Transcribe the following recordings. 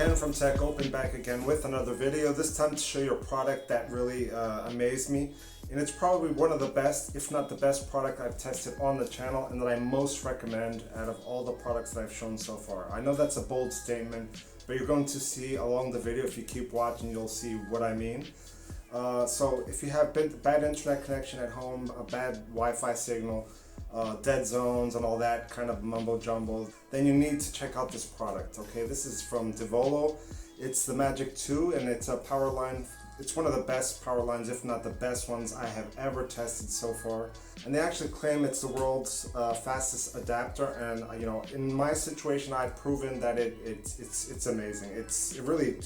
Ken from Tech Open back again with another video, this time to show you a product that really amazed me, and it's probably one of the best, if not the best product I've tested on the channel and that I most recommend out of all the products that I've shown so far. I know that's a bold statement, but you're going to see along the video, if you keep watching, you'll see what I mean. So if you have bad internet connection at home, a bad Wi-Fi signal, dead zones and all that kind of mumbo jumbo, then you need to check out this product. Okay, this is from DEVOLO. It's the Magic 2 and it's a power line. It's one of the best power lines, if not the best ones I have ever tested so far. And they actually claim it's the world's fastest adapter, and you know, in my situation I've proven that it's amazing.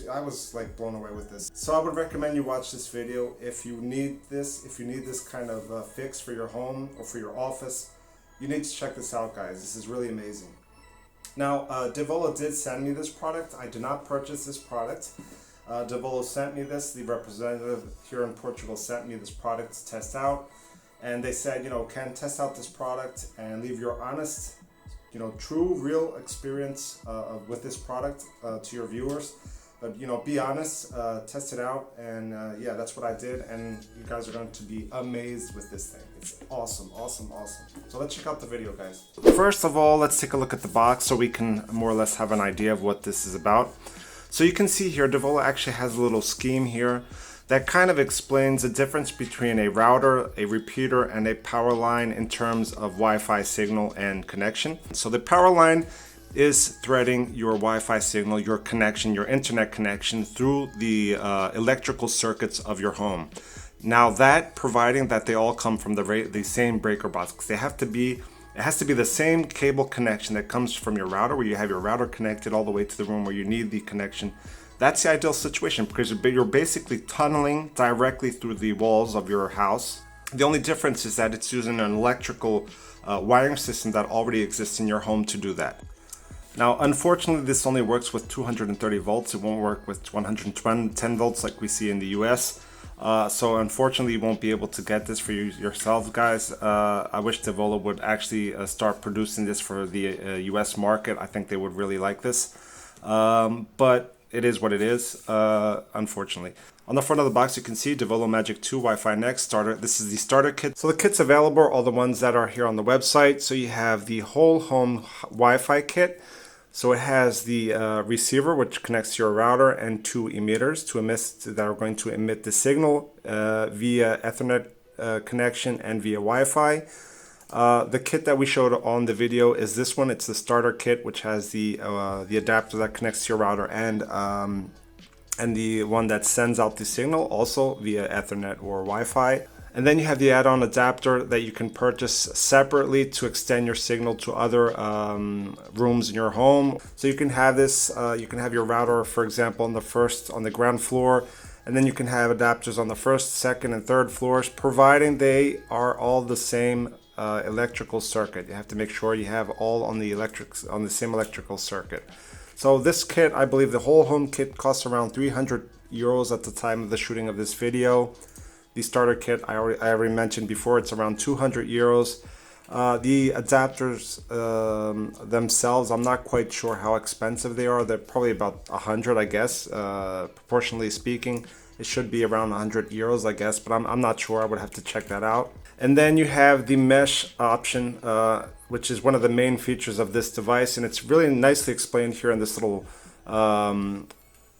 I was like blown away with this. So I would recommend you watch this video if you need this kind of fix for your home or for your office. You need to check this out, guys. This is really amazing. Now, DEVOLO did send me this product. I did not purchase this product. DEVOLO sent me this. The representative here in Portugal sent me this product to test out. And they said, you know, Ken, test out this product and leave your honest, you know, true, real experience with this product to your viewers. But, you know, be honest, test it out, and yeah, that's what I did, and you guys are going to be amazed with this thing. It's awesome, awesome, awesome. So let's check out the video, guys. First of all, let's take a look at the box so we can more or less have an idea of what this is about. So you can see here, DEVOLO actually has a little scheme here that kind of explains the difference between a router, a repeater, and a power line in terms of Wi-Fi signal and connection. So the power line is threading your Wi-Fi signal, your connection, your internet connection through the electrical circuits of your home. Now that, providing that they all come from the same breaker box, it has to be the same cable connection that comes from your router, where you have your router connected all the way to the room where you need the connection. That's the ideal situation because you're basically tunneling directly through the walls of your house. The only difference is that it's using an electrical wiring system that already exists in your home to do that. Now, unfortunately, this only works with 230 volts. It won't work with 110 volts like we see in the US. So unfortunately, you won't be able to get this for yourselves, guys. I wish DEVOLO would actually start producing this for the US market. I think they would really like this. But it is what it is, unfortunately. On the front of the box, you can see DEVOLO Magic 2 Wi-Fi Next starter. This is the starter kit. So the kit's available, all the ones that are here on the website. So you have the whole home Wi-Fi kit. So it has the receiver, which connects to your router, and two emitters that are going to emit the signal via Ethernet connection and via Wi-Fi. The kit that we showed on the video is this one. It's the starter kit, which has the adapter that connects to your router and the one that sends out the signal also via Ethernet or Wi-Fi. And then you have the add-on adapter that you can purchase separately to extend your signal to other rooms in your home. So you can have this, you can have your router, for example, on the ground floor, and then you can have adapters on the first, second, and third floors, providing they are all the same electrical circuit. You have to make sure you have all on the same electrical circuit. So this kit, I believe the whole home kit costs around 300 euros at the time of the shooting of this video. The starter kit, I already mentioned before, it's around 200 euros. The adapters themselves, I'm not quite sure how expensive they are. They're probably about 100, I guess. Proportionally speaking, it should be around 100 euros, I guess, but I'm not sure. I would have to check that out. And then you have the mesh option, which is one of the main features of this device, and it's really nicely explained here in this little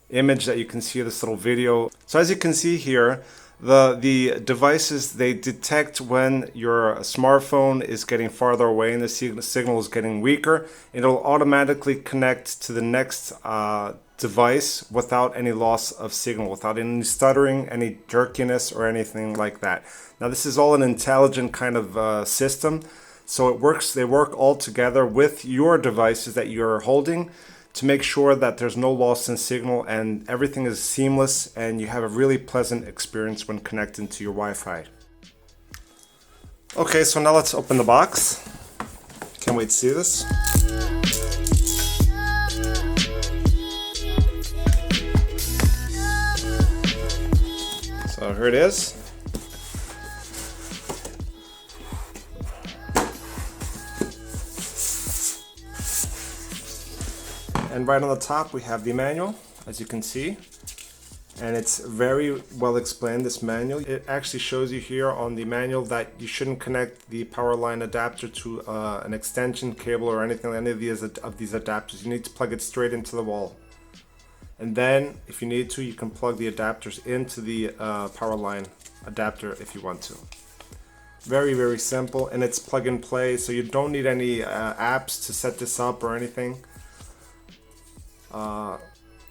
image that you can see, this little video. So as you can see here, the devices, they detect when your smartphone is getting farther away and the signal is getting weaker. It'll automatically connect to the next device without any loss of signal, without any stuttering, any jerkiness, or anything like that. Now this is all an intelligent kind of system, so they work all together with your devices that you're holding to make sure that there's no loss in signal and everything is seamless and you have a really pleasant experience when connecting to your Wi-Fi. Okay, so now let's open the box. Can't wait to see this. So here it is. And right on the top we have the manual, as you can see. And it's very well explained, this manual. It actually shows you here on the manual that you shouldn't connect the power line adapter to an extension cable or anything, any of these adapters. You need to plug it straight into the wall. And then, if you need to, you can plug the adapters into the power line adapter if you want to. Very, very simple, and it's plug and play, so you don't need any apps to set this up or anything.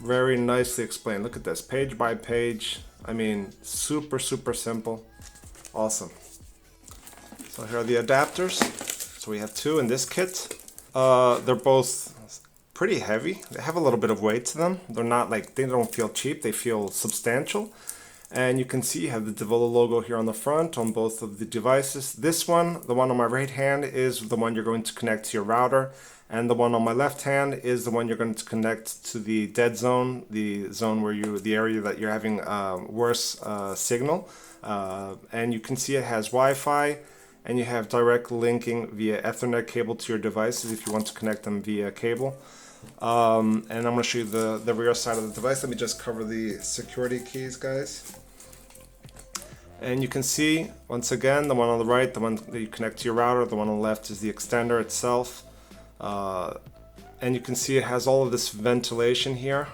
Very nicely explained. Look at this, page by page. I mean, super, super simple. Awesome. So here are the adapters. So we have two in this kit. They're both pretty heavy. They have a little bit of weight to them. They're not like, they don't feel cheap, they feel substantial. And you can see you have the DEVOLO logo here on the front on both of the devices. This one, the one on my right hand, is the one you're going to connect to your router. And the one on my left hand is the one you're going to connect to the dead zone, the zone where the area that you're having worse signal. And you can see it has Wi-Fi, and you have direct linking via Ethernet cable to your devices if you want to connect them via cable. And I'm going to show you the rear side of the device. Let me just cover the security keys, guys. And you can see, once again, the one on the right, the one that you connect to your router, the one on the left is the extender itself. And you can see it has all of this ventilation here.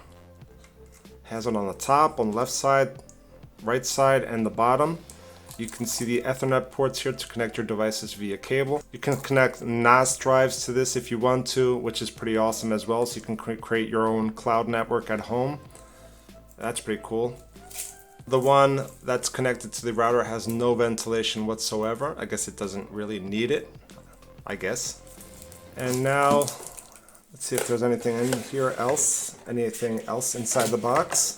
It has it on the top, on the left side, right side, and the bottom. You can see the Ethernet ports here to connect your devices via cable. You can connect NAS drives to this if you want to, which is pretty awesome as well, so you can create your own cloud network at home. That's pretty cool. The one that's connected to the router has no ventilation whatsoever. I guess it doesn't really need it, I guess. And now, let's see if there's anything in here else, anything else inside the box.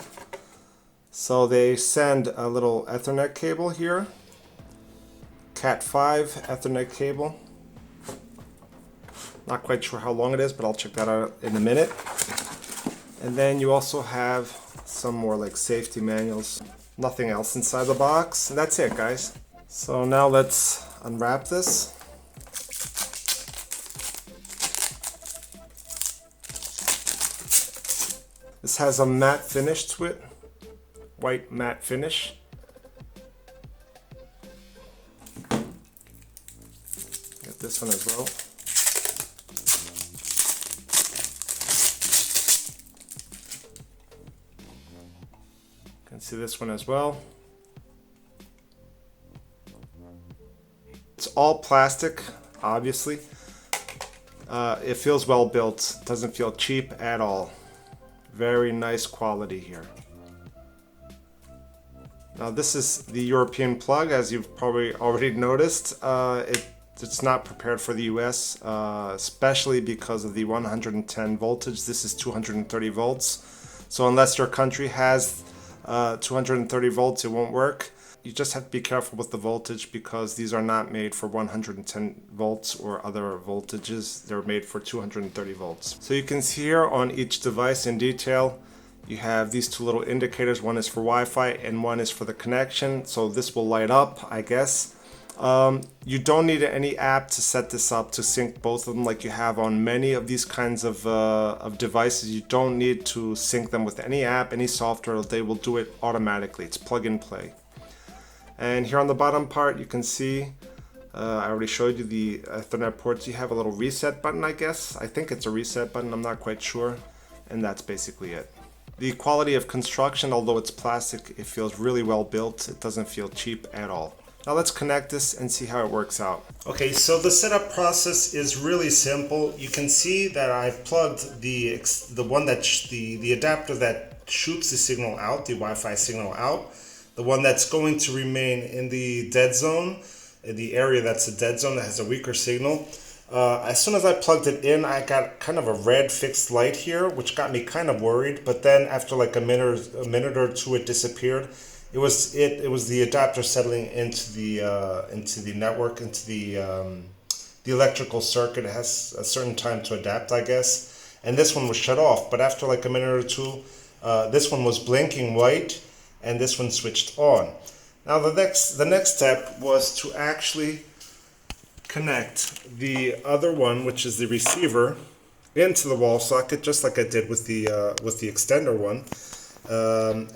So they send a little Ethernet cable here, Cat5 Ethernet cable. Not quite sure how long it is, but I'll check that out in a minute. And then you also have some more like safety manuals. Nothing else inside the box, and that's it, guys. So now let's unwrap this. This has a matte finish to it, white matte finish. Get this one as well. You can see this one as well. It's all plastic, obviously. It feels well built, doesn't feel cheap at all. Very nice quality here. Now this is the European plug, as you've probably already noticed. It's not prepared for the US, especially because of the 110 voltage. This is 230 volts. So unless your country has 230 volts, it won't work. You just have to be careful with the voltage because these are not made for 110 volts or other voltages. They're made for 230 volts. So you can see here on each device in detail, you have these two little indicators. One is for Wi-Fi and one is for the connection. So this will light up, I guess. You don't need any app to set this up to sync both of them like you have on many of these kinds of devices. You don't need to sync them with any app, any software. They will do it automatically. It's plug and play. And here on the bottom part, you can see, I already showed you the Ethernet ports. You have a little reset button, I guess. I think it's a reset button, I'm not quite sure. And that's basically it. The quality of construction, although it's plastic, it feels really well built. It doesn't feel cheap at all. Now let's connect this and see how it works out. Okay, so the setup process is really simple. You can see that I've plugged the adapter that shoots the signal out, the Wi-Fi signal out. The one that's going to remain in the dead zone, in the area that's a dead zone that has a weaker signal. As soon as I plugged it in, I got kind of a red fixed light here, which got me kind of worried. But then after like a minute or two, it disappeared. It was the adapter settling into the network, into the electrical circuit. It has a certain time to adapt, I guess. And this one was shut off. But after like a minute or two, this one was blinking white. And this one switched on. Now the next step was to actually connect the other one, which is the receiver, into the wall socket, just like I did with the extender one.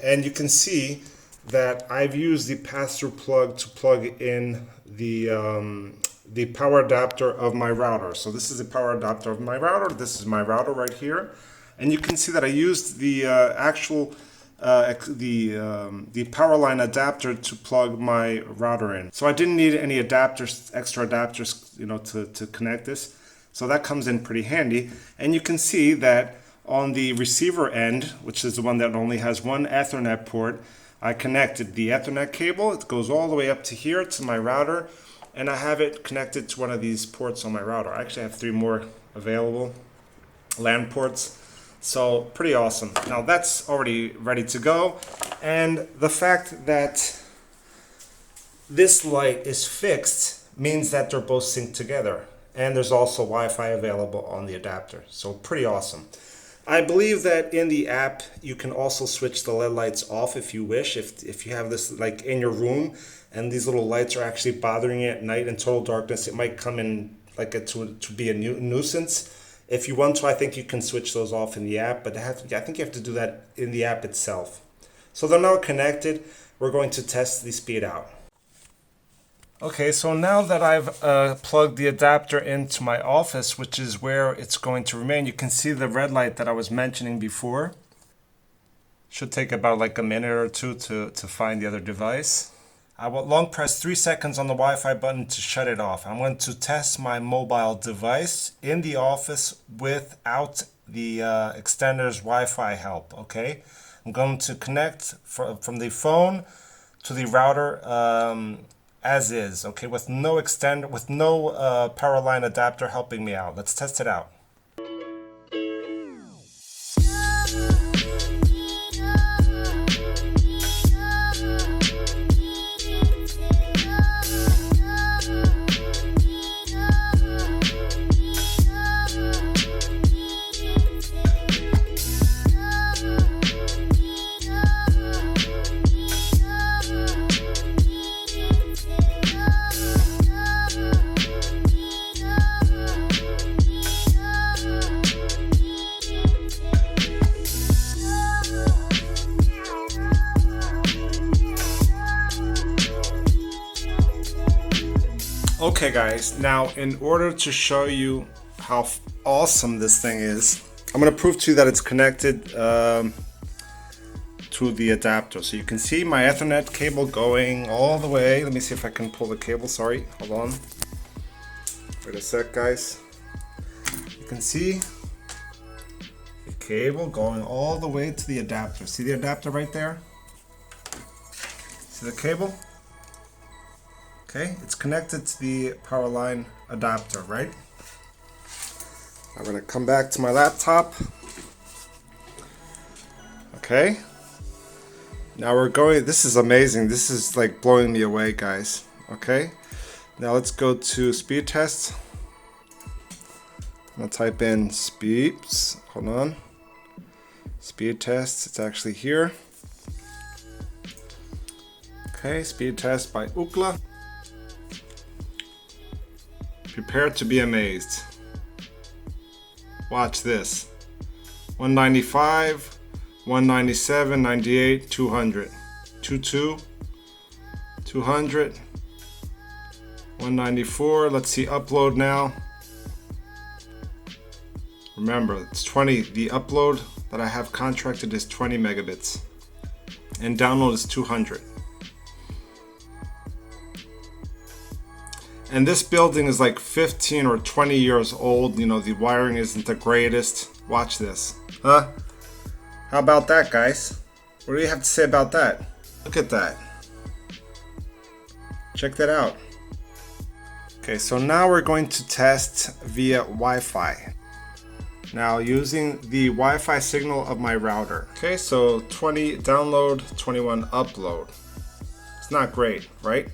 And you can see that I've used the pass-through plug to plug in the power adapter of my router. So this is the power adapter of my router. This is my router right here, and you can see that I used the actual the power line adapter to plug my router in. So I didn't need any adapters, extra adapters, you know, to connect this. So that comes in pretty handy. And you can see that on the receiver end, which is the one that only has one Ethernet port, I connected the Ethernet cable. It goes all the way up to here to my router, and I have it connected to one of these ports on my router. I actually have 3 more available LAN ports. So pretty awesome. Now that's already ready to go. And the fact that this light is fixed means that they're both synced together. And there's also Wi-Fi available on the adapter. So pretty awesome. I believe that in the app you can also switch the LED lights off if you wish. If you have this like in your room and these little lights are actually bothering you at night in total darkness, it might come in like to be a nuisance. If you want to, I think you can switch those off in the app, but I think you have to do that in the app itself. So they're now connected. We're going to test the speed out. Okay, so now that I've plugged the adapter into my office, which is where it's going to remain, you can see the red light that I was mentioning before. Should take about like a minute or two to find the other device. I will long press 3 seconds on the Wi-Fi button to shut it off. I'm going to test my mobile device in the office without the extender's Wi-Fi help, okay? I'm going to connect from the phone to the router as is, okay, with no power line adapter helping me out. Let's test it out. Okay guys, now in order to show you how awesome this thing is, I'm going to prove to you that it's connected to the adapter. So you can see my Ethernet cable going all the way. Let me see if I can pull the cable, sorry, hold on. Wait a sec guys. You can see the cable going all the way to the adapter. See the adapter right there? See the cable? Okay, it's connected to the power line adapter, right? I'm going to come back to my laptop. Okay. Now we're going, this is amazing. This is like blowing me away, guys. Okay. Now let's go to speed test. I'm going to type in speeds. Hold on. Speed test. It's actually here. Okay, speed test by Ookla. Prepare to be amazed. Watch this. 195, 197, 98, 200. 22, 200, 194. Let's see upload now. Remember, it's 20. The upload that I have contracted is 20 megabits. And download is 200. And this building is like 15 or 20 years old. You know, the wiring isn't the greatest. Watch this. Huh? How about that, guys? What do you have to say about that? Look at that. Check that out. Okay, so now we're going to test via Wi-Fi. Now using the Wi-Fi signal of my router. Okay, so 20 download, 21 upload. It's not great, right?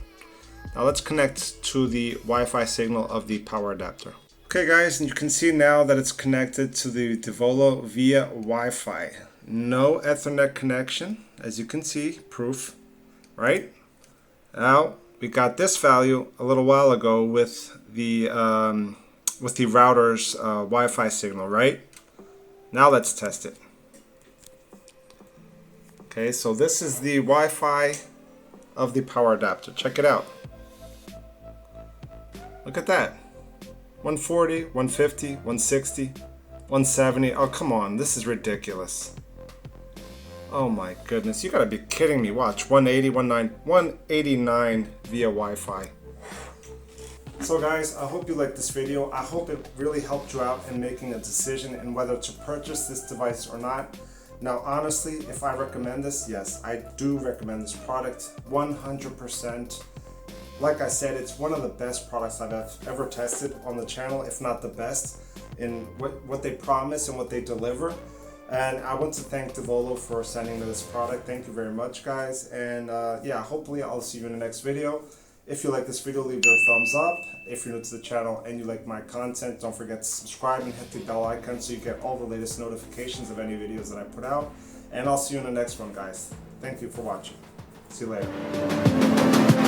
Now let's connect to the Wi-Fi signal of the power adapter. Okay guys, and you can see now that it's connected to the DEVOLO via Wi-Fi. No Ethernet connection, as you can see, proof, right? Now we got this value a little while ago with the router's Wi-Fi signal, right? Now let's test it. Okay, so this is the Wi-Fi of the power adapter. Check it out. Look at that. 140, 150, 160, 170. Oh, come on. This is ridiculous. Oh my goodness. You gotta be kidding me. Watch. 180, 189 via Wi-Fi. So guys, I hope you liked this video. I hope it really helped you out in making a decision in whether to purchase this device or not. Now, honestly, if I recommend this, yes, I do recommend this product 100%. Like I said, it's one of the best products I've ever tested on the channel, if not the best, in what they promise and what they deliver. And I want to thank DEVOLO for sending me this product. Thank you very much, guys. And yeah, hopefully I'll see you in the next video. If you like this video, leave your thumbs up. If you're new to the channel and you like my content, don't forget to subscribe and hit the bell icon so you get all the latest notifications of any videos that I put out. And I'll see you in the next one, guys. Thank you for watching. See you later.